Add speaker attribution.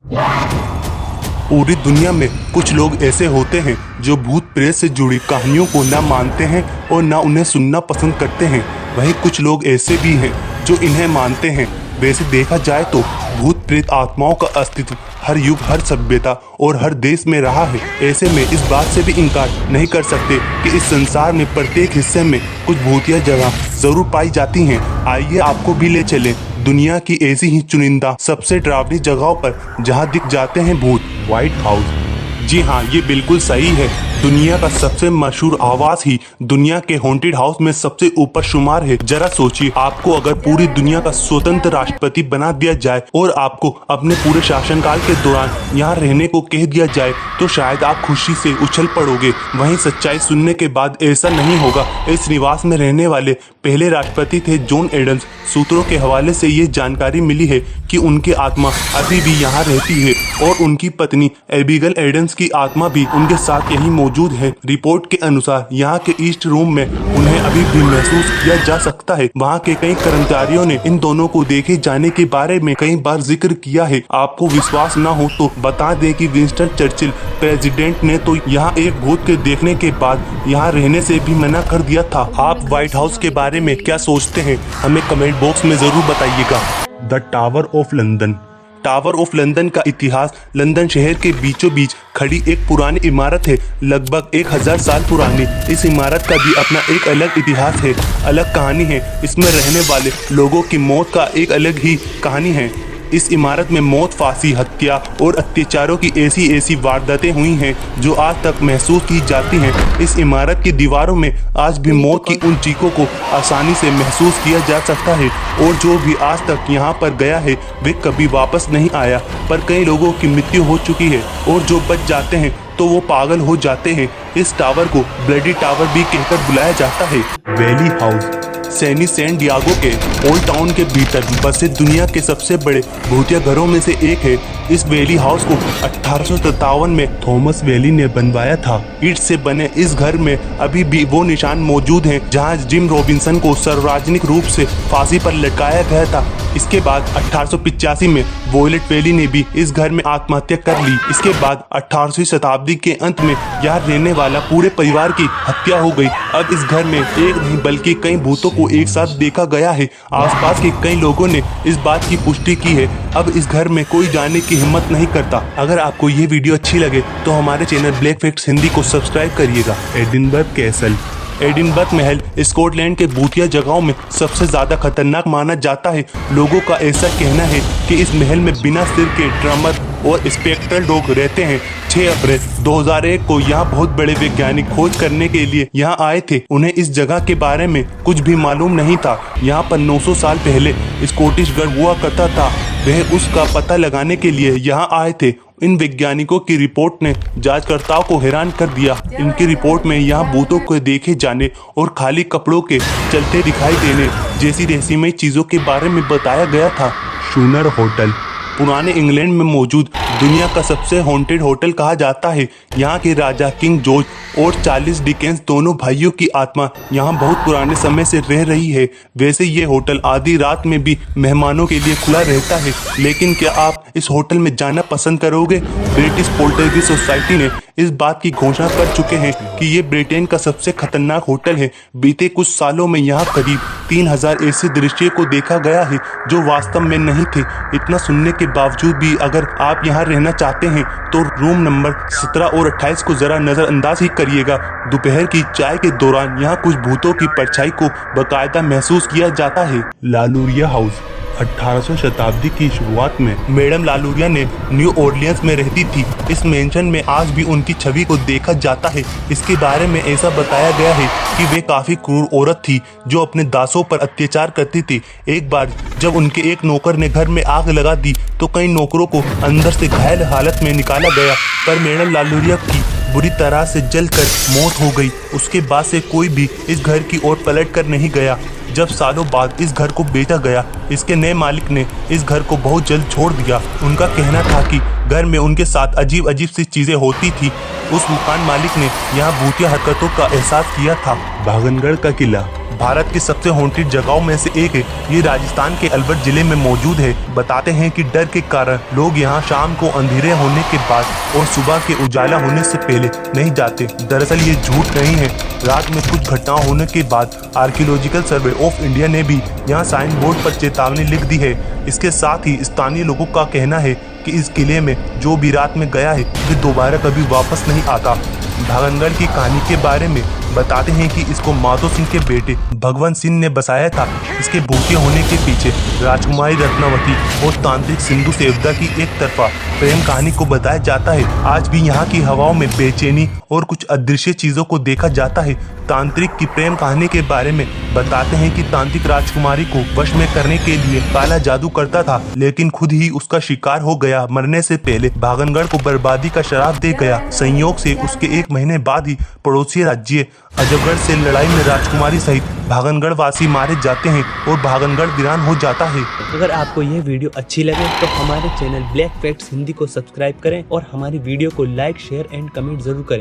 Speaker 1: पूरी दुनिया में कुछ लोग ऐसे होते हैं जो भूत प्रेत से जुड़ी कहानियों को ना मानते हैं और ना उन्हें सुनना पसंद करते हैं। वहीं कुछ लोग ऐसे भी हैं जो इन्हें मानते हैं। वैसे देखा जाए तो भूत प्रेत आत्माओं का अस्तित्व हर युग, हर सभ्यता और हर देश में रहा है। ऐसे में इस बात से भी इनकार नहीं कर सकते कि इस संसार में प्रत्येक हिस्से में कुछ भूतिया जगह जरूर पाई जाती हैं। आइए आपको भी ले चलें दुनिया की ऐसी ही चुनिंदा सबसे डरावनी जगहों पर जहां दिख जाते हैं भूत। White house. जी हाँ, ये बिल्कुल सही है। दुनिया का सबसे मशहूर आवास ही दुनिया के हॉन्टेड हाउस में सबसे ऊपर शुमार है। जरा सोचिए, आपको अगर पूरी दुनिया का स्वतंत्र राष्ट्रपति बना दिया जाए और आपको अपने पूरे शासनकाल के दौरान यहाँ रहने को कह दिया जाए तो शायद आप खुशी से उछल पड़ोगे। वहीं सच्चाई सुनने के बाद ऐसा नहीं होगा। इस निवास में रहने वाले पहले राष्ट्रपति थे जॉन एडम्स। सूत्रों के हवाले से ये जानकारी मिली है कि उनकी आत्मा अभी भी यहाँ रहती है और उनकी पत्नी एबिगेल एडम्स की आत्मा भी उनके साथ यहीं मौजूद है। रिपोर्ट के अनुसार यहाँ के ईस्ट रूम में उन्हें अभी भी महसूस किया जा सकता है। वहाँ के कई कर्मचारियों ने इन दोनों को देखे जाने के बारे में कई बार जिक्र किया है। आपको विश्वास न हो तो बता दें कि विंस्टन चर्चिल प्रेसिडेंट ने तो यहाँ एक भूत के देखने के बाद यहाँ रहने से भी मना कर दिया था। आप व्हाइट हाउस के बारे में क्या सोचते हैं, हमें कमेंट बॉक्स में जरूर बताइएगा। The tower of London. Tower of London का इतिहास लंदन शहर के बीचों बीच खड़ी एक पुरानी इमारत है, लगभग 1000 साल पुरानी। इस इमारत का भी अपना एक अलग इतिहास है, अलग कहानी है। इसमें रहने वाले लोगों की मौत का एक अलग ही कहानी है। इस इमारत में मौत, फांसी, हत्या और अत्याचारों की ऐसी वारदातें हुई हैं जो आज तक महसूस की जाती हैं। इस इमारत की दीवारों में आज भी मौत की उन चीखों को आसानी से महसूस किया जा सकता है और जो भी आज तक यहाँ पर गया है वे कभी वापस नहीं आया। पर कई लोगों की मृत्यु हो चुकी है और जो बच जाते हैं तो वो पागल हो जाते हैं। इस टावर को ब्लडी टावर भी कहकर बुलाया जाता है। Valley house. सैन डियागो के ओल्ड टाउन के भीतर बसे दुनिया के सबसे बड़े भूतिया घरों में से एक है। इस वैली हाउस को 1857 में थॉमस वैली ने बनवाया था। ईंट से बने इस घर में अभी भी वो निशान मौजूद हैं जहां जिम रॉबिन्सन को सार्वजनिक रूप से फांसी पर लटकाया गया था। इसके बाद 1885 में वॉयलेट वैली ने भी इस घर में आत्महत्या कर ली। इसके बाद 18वीं शताब्दी के अंत में यहाँ रहने वाला पूरे परिवार की हत्या हो गई। अब इस घर में एक नहीं बल्कि कई भूतों को एक साथ देखा गया है। आसपास के कई लोगों ने इस बात की पुष्टि की है। अब इस घर में कोई जाने की हिम्मत नहीं करता। अगर आपको ये वीडियो अच्छी लगे तो हमारे चैनल ब्लैक फैक्ट्स हिंदी को सब्सक्राइब करिएगा। Edinburgh castle. एडिनबर्ग महल स्कॉटलैंड के भूतिया जगहों में सबसे ज्यादा खतरनाक माना जाता है। लोगों का ऐसा कहना है कि इस महल में बिना सिर के ड्रमर और स्पेक्ट्रल डॉग रहते हैं। 6 अप्रैल 2001 को यहाँ बहुत बड़े वैज्ञानिक खोज करने के लिए यहाँ आए थे। उन्हें इस जगह के बारे में कुछ भी मालूम नहीं था। यहाँ पर 900 साल पहले स्कॉटिश गढ़ हुआ करता था। वह उसका पता लगाने के लिए यहाँ आए थे। इन वैज्ञानिकों की रिपोर्ट ने जांचकर्ताओं को हैरान कर दिया। इनकी रिपोर्ट में यहाँ भूतों को देखे जाने और खाली कपड़ों के चलते दिखाई देने जैसी रहस्यमय चीजों के बारे में बताया गया था। Schooner hotel. पुराने इंग्लैंड में मौजूद दुनिया का सबसे हॉन्टेड होटल कहा जाता है। यहाँ के राजा किंग जॉर्ज और चार्ल्स डिकेंस दोनों भाइयों की आत्मा यहाँ बहुत पुराने समय से रह रही है। वैसे ये होटल आधी रात में भी मेहमानों के लिए खुला रहता है, लेकिन क्या आप इस होटल में जाना पसंद करोगे? ब्रिटिश पोल्टरगिस्ट सोसाइटी ने इस बात की घोषणा कर चुके हैं कि ये ब्रिटेन का सबसे खतरनाक होटल है। बीते कुछ सालों में यहाँ करीब 3000 ऐसे दृश्य को देखा गया है जो वास्तव में नहीं थे। इतना सुनने के बावजूद भी अगर आप यहाँ रहना चाहते हैं तो रूम नंबर 17 और 28 को जरा नजरअंदाज ही करिएगा। दोपहर की चाय के दौरान यहाँ कुछ भूतों की परछाई को बाकायदा महसूस किया जाता है। लालूरिया हाउस। 1800 शताब्दी की शुरुआत में मैडम लालूरिया ने न्यू ऑरलियंस में रहती थी। इस मेंशन में आज भी उनकी छवि को देखा जाता है। इसके बारे में ऐसा बताया गया है कि वे काफी क्रूर औरत थी जो अपने दासों पर अत्याचार करती थी। एक बार जब उनके एक नौकर ने घर में आग लगा दी तो कई नौकरों को अंदर से घायल हालत में निकाला गया, पर मैडम लालूरिया की बुरी तरह से जलकर मौत हो गई। उसके बाद से कोई भी इस घर की ओर पलट कर नहीं गया। जब सालों बाद इस घर को बेचा गया, इसके नए मालिक ने इस घर को बहुत जल्द छोड़ दिया। उनका कहना था कि घर में उनके साथ अजीब अजीब सी चीजें होती थी। उस मकान मालिक ने यहाँ भूतिया हरकतों का एहसास किया था। भागनगढ़ का किला। भारत की सबसे हॉन्टेड जगहों में से एक है। ये राजस्थान के अलवर जिले में मौजूद है। बताते हैं कि डर के कारण लोग यहाँ शाम को अंधेरे होने के बाद और सुबह के उजाला होने से पहले नहीं जाते। दरअसल ये झूठ नहीं है। रात में कुछ घटनाओं होने के बाद आर्कियोलॉजिकल सर्वे ऑफ इंडिया ने भी यहाँ साइन बोर्ड पर चेतावनी लिख दी है। इसके साथ ही स्थानीय लोगों का कहना है कि इस किले में जो भी रात में गया है वो दोबारा कभी वापस नहीं आता। भागनगढ़ की कहानी के बारे में बताते हैं कि इसको माधो सिंह के बेटे भगवंत सिंह ने बसाया था। इसके भूखे होने के पीछे राजकुमारी रत्नावती और तांत्रिक सिंधु देवता की एक तरफा प्रेम कहानी को बताया जाता है। आज भी यहाँ की हवाओं में बेचैनी और कुछ अदृश्य चीजों को देखा जाता है। तांत्रिक की प्रेम कहानी के बारे में बताते हैं कि तांत्रिक राजकुमारी को वश में करने के लिए काला जादू करता था, लेकिन खुद ही उसका शिकार हो गया। मरने से पहले भागनगढ़ को बर्बादी का श्राप दे गया। संयोग से उसके 1 महीने बाद ही पड़ोसी राज्य अजयगढ़ से लड़ाई में राजकुमारी सहित भागनगढ़ वासी मारे जाते हैं और भागनगढ़ वीरान हो जाता है।
Speaker 2: अगर आपको यह वीडियो अच्छी लगे तो हमारे चैनल ब्लैक फैक्ट्स हिंदी को सब्सक्राइब करें और हमारी वीडियो को लाइक, शेयर एंड कमेंट जरूर करें।